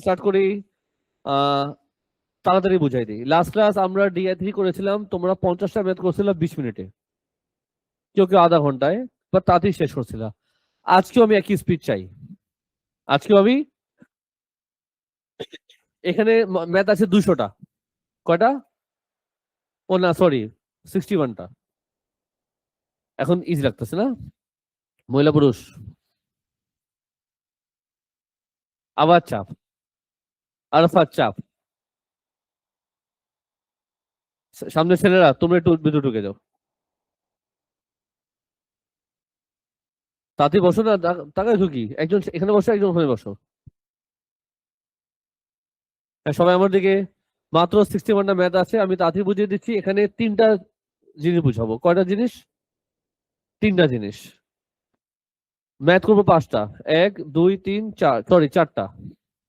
Start করি, তাড়াতাড়ি বুঝাই দিই। লাস্ট ক্লাস আমরা DI3 করেছিলাম, তোমরা 50টা ম্যাথ করছিলাম 20 মিনিটে, কেউ কেউ আধা ঘন্টায়, বা তাড়াতাড়ি শেষ করছিল। আজকেও আমি একই স্পিড চাই। আজকেও আমি এখানে ম্যাথ আছে 200টা, কয়টা? ও না সরি, 61টা। এখন ইজি লাগতেছে না? মহিলা পুরুষ আবার চাপ, আরাফাত চাপ, সামনে ছেলেরা তোমরা একটু ভিতরে ঢুকে যাও, তাতে বসো না, তাকায় ঢুকি। একজন এখানে বসো, একজন ওখানে বসো। হ্যাঁ, সবাই আমার দিকে। মাত্র 61টা ম্যাথ আছে, আমি তাড়াতাড়ি বুঝিয়ে দিচ্ছি। এখানে 3টা জিনিস বুঝাবো। কয়টা জিনিস? 3টা জিনিস। ম্যাথ করবো 5টা, 1 2 3 4, সরি 4টা।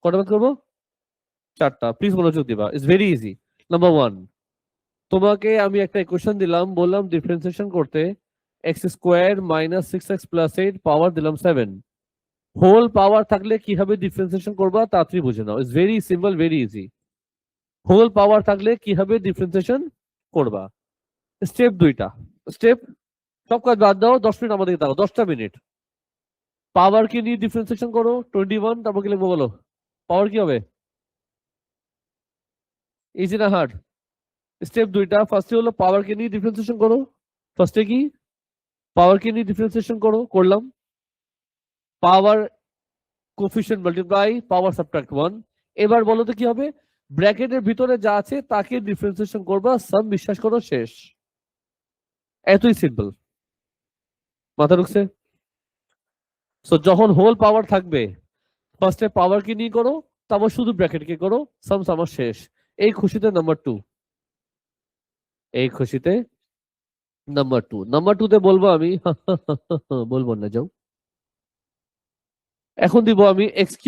কয়টা ম্যাথ করবো? 4টা। প্লিজ মনোযোগ দিবা, ইটস ভেরি ইজি। নাম্বার 1, তোমাকে আমি একটা ইকুয়েশন দিলাম, বললাম ডিফারেন্সিয়েশন করতে x² - 6x + 8 পাওয়ার দিলাম 7। হোল পাওয়ার থাকলে কিভাবে ডিফারেন্সিয়েশন করবা তাড়াতাড়ি বুঝে নাও, it's very simple, very easy. Whole power থাকলে কিভাবে ডিফারেন্সিয়েশন করবা। স্টেপ 2টা। স্টেপ, সব কাজ বাদ দাও, 10 মিনিট আমাদের দাও, 10টা মিনিট। পাওয়ার কে নিয়ে ডিফারেন্সিয়েশন করো 21, তারপর কি লিখবো বলো? পাওয়ার কি হবে? ইজি না হার্ড? স্টেপ 2টা। ফার্স্টে হলো পাওয়ার কে নিয়ে ডিফারেন্সিয়েশন করো। ফার্স্টে কি? পাওয়ার কে নিয়ে ডিফারেন্সিয়েশন করো, করলাম। পাওয়ার কোফিশিয়েন্ট মাল্টিপ্লাই পাওয়ার সাবট্রাক্ট 1। এবার বলো তো কি হবে? ব্র্যাকেটের ভিতরে যা আছে তাকে ডিফারেন্সিয়েশন করবা, সাম বিশ্বাস করো, শেষ। এতই সিম্পল। মাথা ঢুকছে? সো যখন হোল পাওয়ার থাকবে, ফার্স্টে পাওয়ার কি নিয়ে করো, তারপর শুধু ব্র্যাকেট কে করো, সাম আমার শেষ। এই খুশিতে নাম্বার 2, এই খুশিতে নাম্বার 2। নাম্বার 2 তে বলবো আমি বলবো না, যাও। এখন দিব আমি x³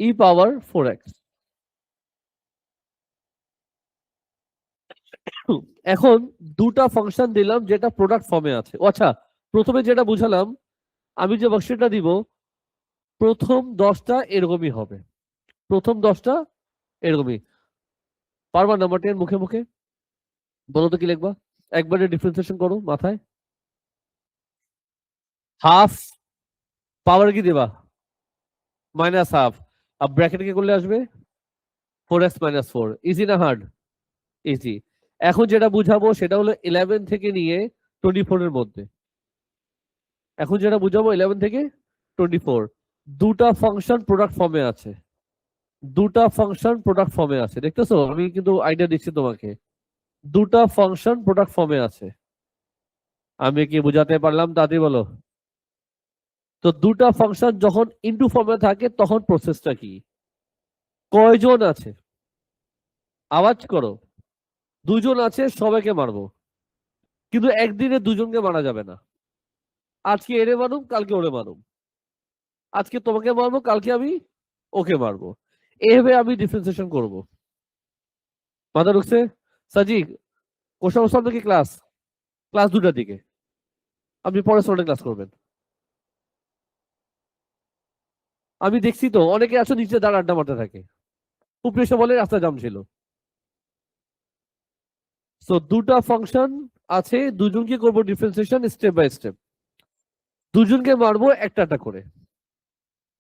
e⁻4x। এখন দুটা ফাংশন দিলাম যেটা প্রোডাক্ট ফর্মে আছে। আচ্ছা, প্রথমে যেটা বুঝালাম, আমি যে বক্সটা দিব প্রথম 10টা এরকমই হবে, প্রথম 10টা এরকমই। পারবা নাম্বার 10 মুখে মুখে বলো তো কি লিখবা? একবারে ডিফারেন্সিয়েশন করো মাথায়। হাফ পাওয়ার কি দেবা? -হাফ। আর ব্র্যাকেট কি করলে আসবে? 4x - 4। ইজি না হার্ড? ইজি। এখন যেটা বুঝাবো সেটা হলো 11 থেকে নিয়ে 24 এর মধ্যে। এখন যেটা বুঝাবো 11 থেকে 24। দুটা ফাংশন প্রোডাক্ট ফর্মে আছে, দুটা ফাংশন প্রোডাক্ট ফর্মে আছে। দেখতেছো? আমি কিন্তু আইডিয়া দিচ্ছি তোমাকে। দুটা ফাংশন প্রোডাক্ট ফর্মে আছে। আমি কি বুঝাতে পারলাম? তাড়াতাড়ি বলো। তো দুটা ফাংশন যখন ইনটু ফর্মে থাকে তখন প্রসেসটা কি? কয়জন আছে? আওয়াজ করো। দুজন আছে, সবাইকে মারবো, কিন্তু একদিনে দুজনকে মারা যাবে না। আজকে এরে মারুম, কালকে ওরে মারুম। আজকে তোমাকে মারবো, কালকে আমি ওকে মারবো। এভাবে আমি ডিফারেন্সিয়েশন করব। মাথা ঢুকছে? সাজিক, কোষা বসানো কি ক্লাস? ক্লাস 2টার দিকে আপনি পরের স্লটে ক্লাস করবেন। আমি দেখছি তো অনেকে আসো নিচে দাঁড়া আড্ডা মারতে থাকে, উপরে এসে বলে রাস্তায় জাম ছিল। সো দুটা ফাংশন আছে, দুজনকে করবো ডিফারেন্সিয়েশন স্টেপ বাই স্টেপ। দুজনকে মারবো একটা একটা করে।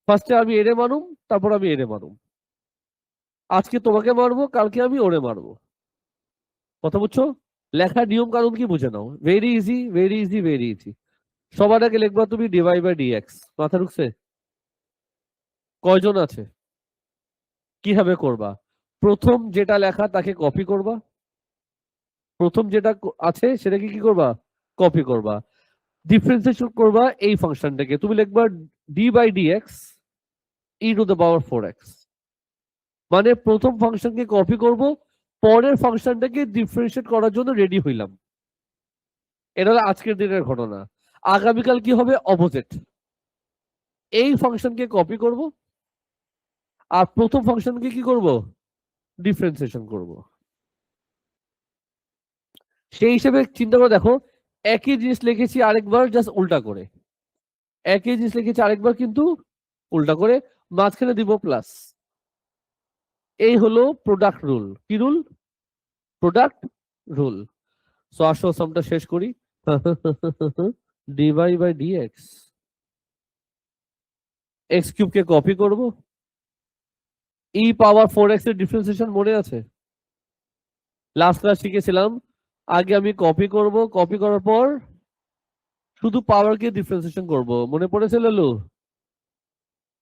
ফার্স্টে আমি এরে মারুম, তারপর আমি এরে মারুম। আজকে তোমাকে মারবো, কালকে আমি ওরে মারবো। কথা বুঝছো? লেখার নিয়ম কানুন কি বুঝে নাও, very easy, very easy, very easy. সবার আগে লিখবা তুমি dy/dx। মাথা ঢুকছে? কয়জন আছে, কিভাবে করবা? প্রথম যেটা লেখা তাকে কপি করবা, প্রথম যেটা আছে সেটাকে কি করবা? কপি করবা। ডিফারেন্সিয়েশন করবা এই ফাংশনটাকে, তুমি লিখবা d/dx e⁻4x। মানে প্রথম ফাংশনকে কপি করব, পরের ফাংশনটাকে ডিফারেন্সিয়েট করার জন্য রেডি হইলাম। এটা হলো আজকের দিনের ঘটনা। আগামীকাল কি হবে? অপোজিট। এই ফাংশনকে কপি করব, আর প্রথম ফাংশনকে কি করব? ডিফারেন্সিয়েশন করব। সেই হিসেবে চিন্তা করে দেখো, একই জিনিস লিখেছি আরেকবার জাস্ট উল্টা করে, একই জিনিস লিখেছি আরেকবার কিন্তু উল্টা করে, মাঝখানে দিব প্লাস। এই হলো প্রোডাক্ট রুল। কি রুল? Product rule. সো আসো সামটা শেষ করি। D y by dx, x cube কে কপি করব, ই পাওয়ার 4x এর ডিফারেন্সিয়েশন মনে আছে? লাস্ট ক্লাস শিখেছিলাম আগে আমি কপি করব, কপি করার পর শুধু পাওয়ার কে ডিফারেন্সিয়েশন করব। মনে পড়েছে ললু?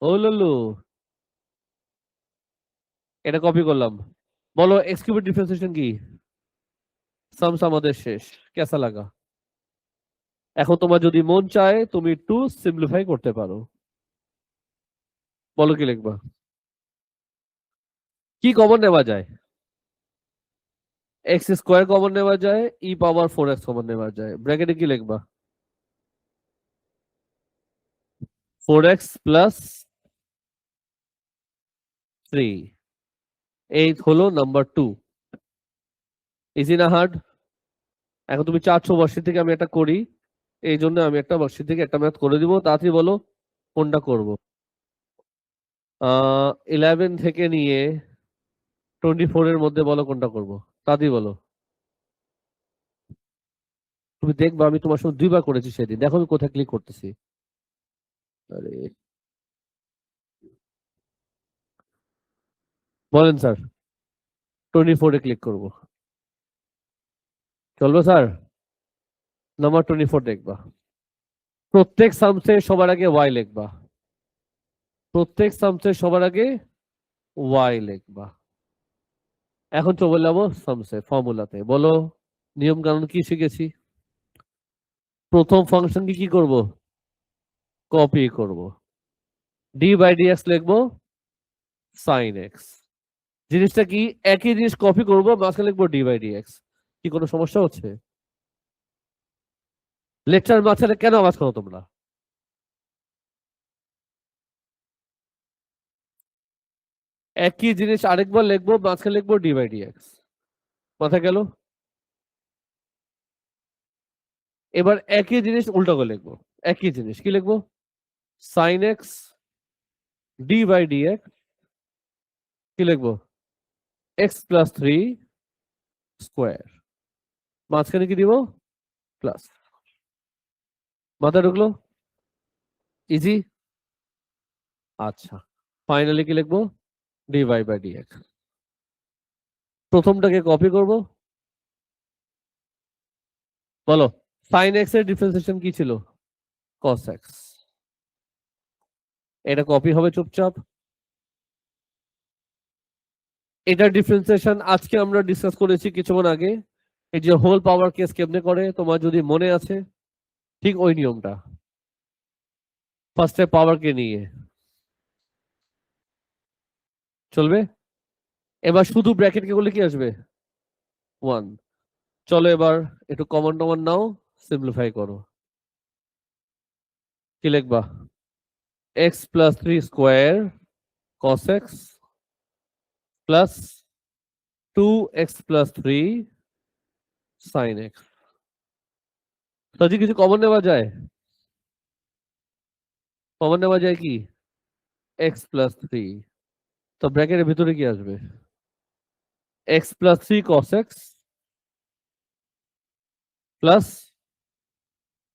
ও ললু, এটা কপি করলাম। বলো এক্স কিউবের ডিফারেন্সিয়েশন কি? সামস আমাদের শেষ। কেসা লাগা? এখন তোমার যদি মন চায় তুমি একটু সিম্পলিফাই করতে পারো। বলো কি লিখবা? কি কমন নেওয়া যায়? এক্স স্কোয়ার কমন নেওয়া যায়, ই পাওয়ার 4x কমন নেওয়া যায়। ব্র্যাকেটে কি লিখবা? 4x প্লাস 3, এই হলো নাম্বার 2। ইজি না হার্ড? এখন তুমি চাচ্ছো বর্ষি থেকে আমি একটা করি, এই জন্য আমি একটা বর্ষি থেকে একটা ম্যাথ করে দিব। তাড়াতাড়ি বলো কোনটা করব। 11 থেকে নিয়ে 24 এর মধ্যে বলো কোনটা করব। তাড়াতাড়ি বলো। তুমি দেখবা আমি তোমার সঙ্গে 2বার করেছি সেদিন, দেখো আমি কোথায় ক্লিক করতেছি। আরে বলেন স্যার। 24 এ ক্লিক করব, চলবে স্যার? নাম্বার 24 দেখবা। প্রত্যেক সামসে সবার আগে ওয়াই লিখবা। প্রত্যেক সামসে সবার আগে ওয়াই লিখবা। এখন চলে যাবো সামসে ফর্মুলাতে। বলো নিয়ম কানুন কি শিখেছি? প্রথম ফাংশনকে কি করব? কপি করব। ডি বাই ডি এক্স লিখবো সাইন এক্স। জিনিসটা কি? একই জিনিস কপি করব, মাঝখানে লিখবো ডি বাই ডি এক্স। কি কোনো সমস্যা হচ্ছে? লেকচার মাঝখানে কেন আওয়াজ করো তোমরা? একই জিনিস আরেকবার লিখবো, মাঝখানে লিখবো ডি বাই ডি এক্স। মাথা গেল? এবার একই জিনিস উল্টো করে লিখবো। একই জিনিস কি লিখবো? Sine x d by d x. কি লিখবো? X plus 3 square. মাঝখানে কি দিব? প্লাস। মাথা ঢুকলো? ইজি? আচ্ছা, ফাইনালি কি লিখবো? ডিভাই বাই ডিএক্স। প্রথমটাকে কপি করব। বলো সাইন এক্স এর ডিফারেন্সিয়েশন কি ছিল? Cos x. এটা কপি হবে চুপচাপ। এটার ডিফারেন্সিয়েশন আজকে আমরা ডিসকাস করেছি কিছুক্ষণ আগে। এই যে হোল পাওয়ার কেস কেমনে করে তোমার যদি মনে আছে, ঠিক ওই নিয়মটা। ফার্স্টে পাওয়ার কে নিয়ে চলবে। এবার শুধু ব্র্যাকেট কে করলে কি আসবে? 1। চলো এবার একটু কমন টমন নাও, সিম্পলিফাই করো। কি লিখবা? X plus 3 square cos x plus 2x plus 3 sine x. যদি কিছু কমন নেওয়া যায়, কমন নেওয়া যায় কি? X plus 3। তো ব্র্যাকেটের ভিতরে কি আসবে? X plus 3 cos x plus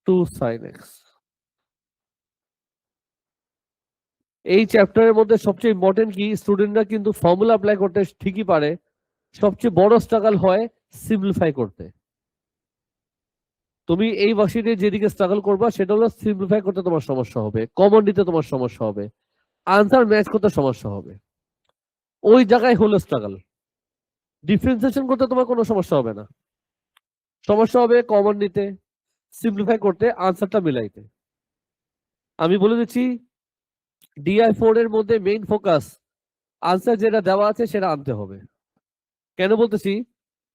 2 sine x. এই চ্যাপ্টারের মধ্যে সবচেয়ে ইম্পর্টেন্ট কি, স্টুডেন্টরা কিন্তু ফর্মুলা অ্যাপ্লাই করতে ঠিকই পারে, সবচেয়ে বড় স্ট্রাগল হয় সিম্পলিফাই করতে। তুমি এই ভার্সিটিতে যেদিকে স্ট্রাগল করবা সেটা হলো সিম্পলিফাই করতে তোমার সমস্যা হবে, কমন নিতে তোমার সমস্যা হবে, আনসার ম্যাচ করতে সমস্যা হবে। ওই জায়গায় হলো স্ট্রাগল। ডিফারেন্সিয়েশন করতে তোমার কোনো সমস্যা হবে না, সমস্যা হবে কমন নিতে, সিম্পলিফাই করতে, আনসারটা মিলাইতে। আমি বলে দিচ্ছি DI4 এর মধ্যে মেইন ফোকাস আনসার যেটা দেওয়া আছে সেটা আনতে হবে। কেন বলতেছি?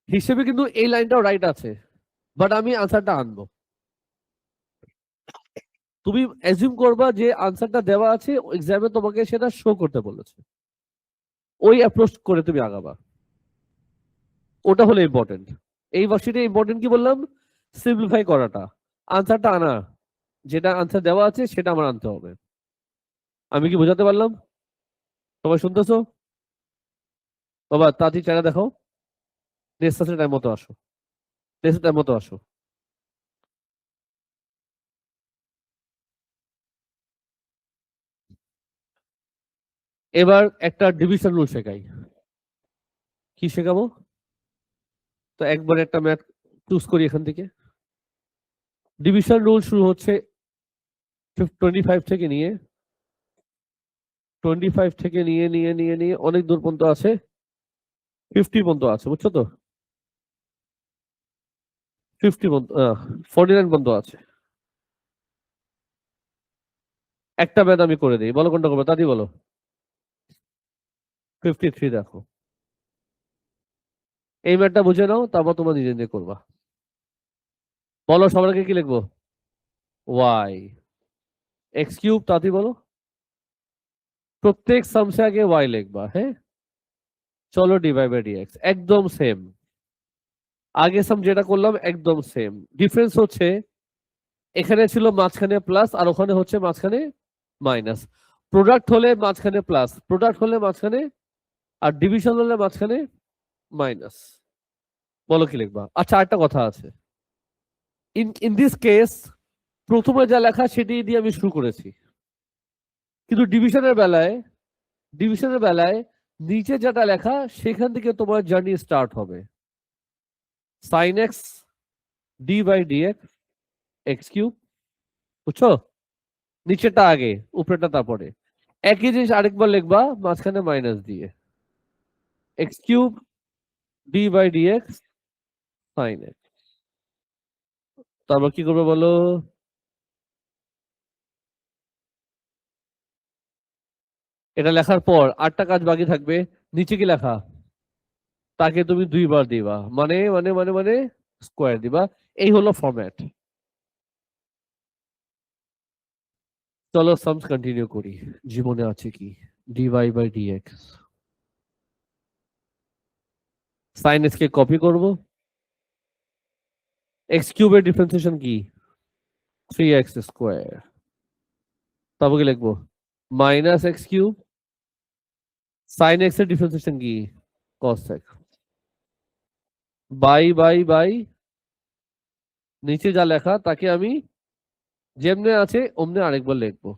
হিসেবে কিন্তু এই লাইনটাও রাইট আছে, বাট আমি আনসারটা আনবো। তুমি অ্যাজিউম করবা যে আনসারটা দেওয়া আছে, এক্সামে তোমাকে সেটা শো করতে বলেছে, ওই অ্যাপ্রোচ করে তুমি আগাবা। ওটা হলো ইম্পর্টেন্ট। এই ভার্সিটি ইম্পর্টেন্ট কি বললাম? সিম্পলিফাই করাটা, আনসারটা আনা, যেটা আনসার দেওয়া আছে সেটা আমার আনতে হবে। আমি কি বোঝাতে পারলাম? সবাই শুনতেছো? বাবা তাড়াতাড়ি চারা দেখো, নেক্সট টাইম মতো আসো, নেক্সট টাইম মতো আসো। এবার একটা ডিভিশন রুল শেখাই। কি শেখাবো? তো একবার একটা ম্যাথ চুজ করি এখান থেকে। ডিভিশন রুল শুরু হচ্ছে 25 থেকে নিয়ে, 25 থেকে নিয়ে নিয়ে নিয়ে নিয়ে অনেক দূর পর্যন্ত আছে, 50 পর্যন্ত আছে, বুঝছো তো? 50 পর্যন্ত, 49 পর্যন্ত আছে। একটা ম্যাথ আমি করে দিই, বলো কোনটা করবো, তাড়াতাড়ি বলো। 53 দেখো, এই ম্যাথটা বুঝে নাও, তারপর তোমরা নিজে নিজে করবা। বলো সবার আগে কি লিখবো? ওয়াই এক্স কিউব, তাড়াতাড়ি বলো। প্রত্যেক সামসে আগে ওয়াই লিখবা, হ্যাঁ। চলো ডিভাইড বাই ডিএক্স, একদম সেম। আগে সাম যেটা করলাম একদম সেম, ডিফারেন্স হচ্ছে এখানে ছিল মাঝখানে প্লাস আর ওখানে হচ্ছে মাঝখানে মাইনাস। প্রোডাক্ট হলে মাঝখানে প্লাস, প্রোডাক্ট হলে মাঝখানে, আর ডিভিশন হলে মাঝখানে মাইনাস। বলো কি লিখবা? আচ্ছা একটা কথা আছে, ইন দিস কেস প্রথমে যা লেখা সেটি দিয়ে আমি শুরু করেছি, কিন্তু ডিভিশনের বেলায় নিচে যেটা লেখা সেখান থেকে তোমার জার্নি স্টার্ট হবে। Sine x d by dx x cube, বুঝছো? নিচেটা আগে, উপরেটা তারপরে। একই জিনিস আরেকবার লিখবা মাঝখানে মাইনাস দিয়ে, x cube d by dx sine x. তারপর কি করবে বলো? এটা লেখার পর আটটা কাজ বাকি থাকবে। নিচে কি লেখা তাকে তুমি দুইবার দিবা, মানে মানে মানে মানে স্কোয়ার দিবা। এই হলো ফরম্যাট। চলো সামস কন্টিনিউ করি। জীবনে আছে কি? Dy by dx, sine x কে কপি করব। এক্স কিউবের ডিফারেন্সিয়েশন কি? 3x square. তারপর কি লিখবো? Minus x cube. Sine x এর ডিফারেন্সিয়েশন কি? Cos x. By by by নিচে যা লেখা তাকে আমি যেমনে আছে অমনে আরেকবার লিখবো।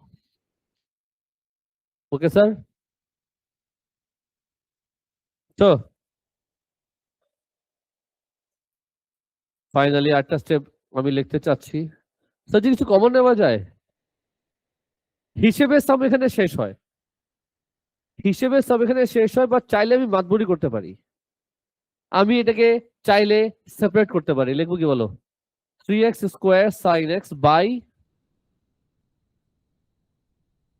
Okay sir? তো ফাইনালি আটটা স্টেপ আমি লিখতে চাচ্ছি। স্যার কিছু কমন নেওয়া যায়? হিসেবে সাম এখানে শেষ হয়, হিসেবে সাম এখানে শেষ হয়, বা চাইলে আমি মাতবরি করতে পারি। আমি এটাকে চাইলে সেপারেট করতে পারি, লিখবো কি বলো? 3x square sine x by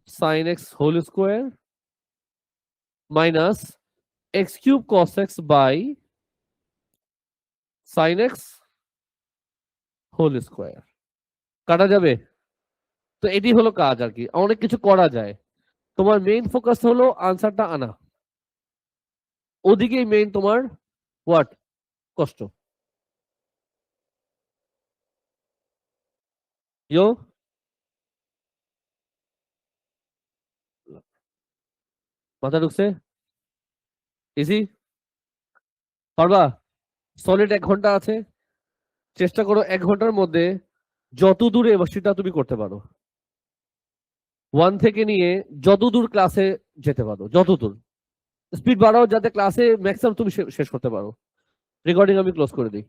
sine x whole square minus x cube cos x by sine x whole square. কাটা যাবে? তো এটি হলো কাজ আর কি, অনেক কিছু করা যায়। তোমার মেইন ফোকাস হলো আনসারটা আনা, ওদিকেই মেইন তোমার হোয়াট কষ্ট। ইয়ো, মাথা ঢুকছে? ইজি? পারবা? সলিড 1 ঘন্টা আছে, চেষ্টা করো 1 ঘন্টার মধ্যে যত দূর এবার সেটা তুমি করতে পারো। 1 থেকে নিয়ে যত দূর ক্লাসে যেতে পারো, যত দূর স্পিড বাড়াও যাতে ক্লাসে ম্যাক্সিমাম তুমি শেষ করতে পারো। রেকর্ডিং আমি ক্লোজ করে দিই,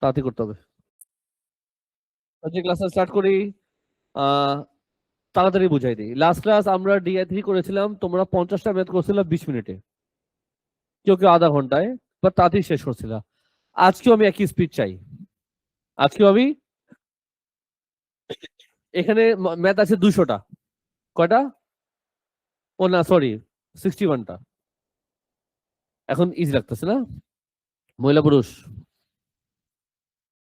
তাড়াতাড়ি করতে হবে। আজকে ক্লাসটা স্টার্ট করি। আহ তাড়াতাড়ি বুঝাই দিই। লাস্ট ক্লাস আমরা DI3 করেছিলাম, তোমরা 50টা ম্যাথ করছিল 20 মিনিটে, কেউ কেউ আধা ঘন্টায়, বা তাড়াতাড়ি শেষ করছিল। আজকেও আমি একই স্পিড চাই। আজকেও আমি, এখানে ম্যাথ আছে 200টা। কয়টা? ও না সরি, 61টা। এখন ইজি লাগতেছে না? মহিলা পুরুষ